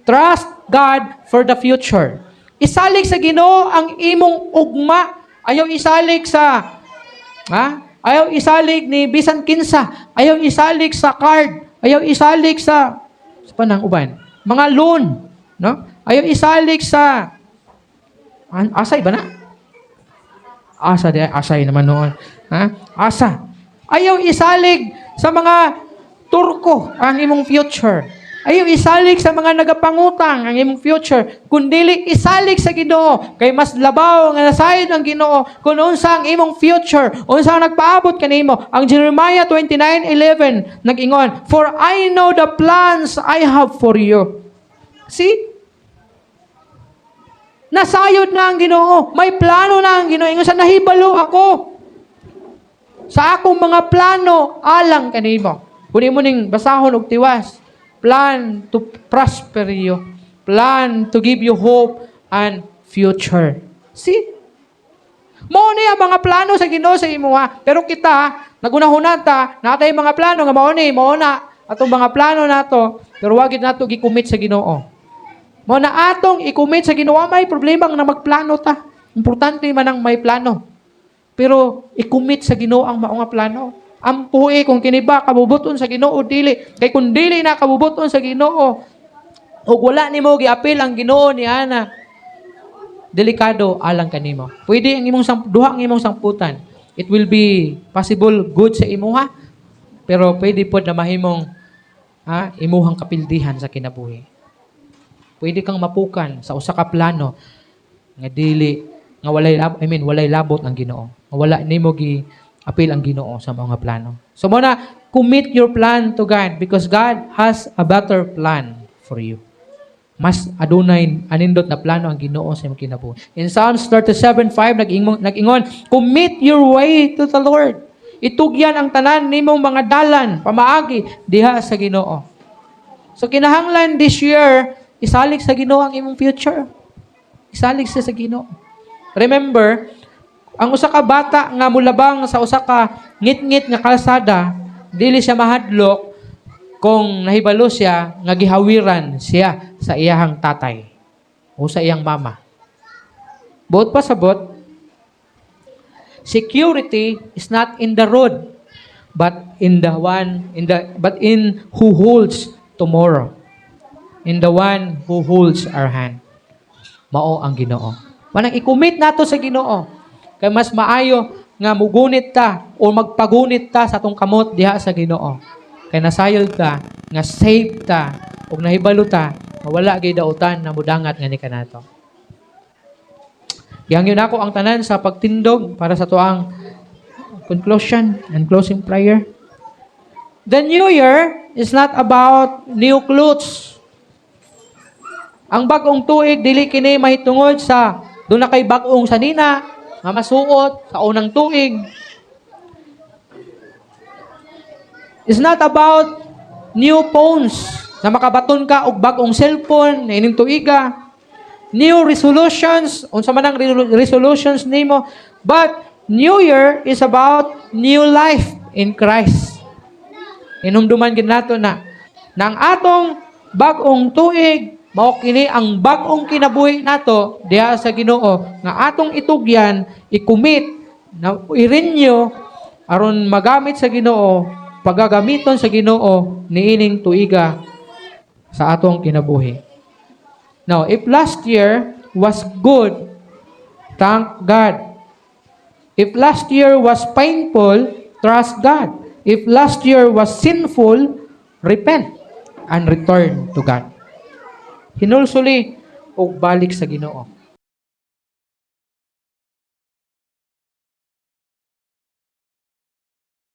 Trust God for the future. Isalig sa Ginoo ang imong ugma. Ayaw isalig sa ayaw isalig ni bisan kinsa. Ayaw isalig sa card. Ayaw isalig sa panang uban. Mga loan, no? Ayaw isalig sa asay ba na? Asay naman noon. Asa. Ayaw isalig sa mga turko ang imong future. Ayaw isalig sa mga nagapangutang ang imong future. Kundili isalig sa Ginoo kay mas labaw nga nasayod ang Ginoo kung unsa ang imong future, unsa ang nagpaabot kanimo. Ang Jeremiah 29:11 nag-ingon, "For I know the plans I have for you." See? Nasayod na ang Ginoo. May plano na ang Ginoo. Ingon sa nahibalo ako. Sa akong mga plano alang kanimo. Kunin mo ning basahon og tiwas. Plan to prosper you. Plan to give you hope and future. See? Mao ni ang mga plano sa Ginoo sa imo ha. Pero kita, nagunahuna ta, natay mga plano nga mao na atong mga plano nato, pero wa gid nato gi-commit sa Ginoo. Mao na atong i-commit sa Ginoo, may problema nga magplano ta. Importante man ang may plano. Pero i-commit sa Ginoo ang mao nga plano. Ampuhi kung kini ba kabubuton sa Ginoo dili. Kay kung dili na kabubuton sa Ginoo, ug wala nimo giapil ang Ginoo ni ana, delikado alang kanimo. Pwede ang imong duha ang imong samputan. It will be possible good sa imuha, pero pwede pod na mahimong imuhang kapildihan sa kinabuhi. Pwede kang mapukan sa usa ka plano nga dili nga walay labot ang Ginoo. Wala nimo gi apil ang Ginoo sa mga plano. So muna, commit your plan to God because God has a better plan for you. Mas adunay anindot na plano ang Ginoo sa imong kinabuhi. In Psalms 37:5 nag-ingon, "Commit your way to the Lord." Itugyan ang tanan nimong mga dalan pamaagi diha sa Ginoo. So kinahanglan this year, isalig sa Ginoo ang imong future. Isalig sa Ginoo. Remember, ang usa ka bata nga mulabang sa usa ka ngit-ngit nga kalsada, dili siya mahadlok kung nahibalo siya nga gihawiran siya sa iyahang tatay o sa iyang mama. Buot pa sabot, security is not in the road, but in who holds tomorrow. In the one who holds our hand. Mao ang Ginoo. Manang i-commit nato sa Ginoo. Kay mas maayo nga mugunit ta o magpagunit ta sa atong kamot diha sa Ginoo. Kay nasayod ta, nga safe ta, ug nahibalo ta, wala gay dautan na mudangat nga ni kanato. Gihangyo nako ang tanan sa pagtindog para sa tuang conclusion and closing prayer. The new year is not about new clothes. Ang bag-ong tuig dili kini mahitungod sa doon na kay bag-ong sanina nga masuot sa unang tuig. It's not about new phones na makabaton ka og bag-ong cellphone na ining tuiga. New resolutions, unsa man ang resolutions nimo, but New Year is about new life in Christ. Inumduman gid nato na ang atong bag-ong tuig mao kini ang bag-ong kinabuhi nato diha sa Ginoo nga atong itugyan, i-commit, na i-renew aron magamit sa Ginoo, pagagamiton sa Ginoo niining tuiga sa atong kinabuhi. Now, if last year was good, thank God. If last year was painful, trust God. If last year was sinful, repent and return to God. Hinulsuli o balik sa Ginoo.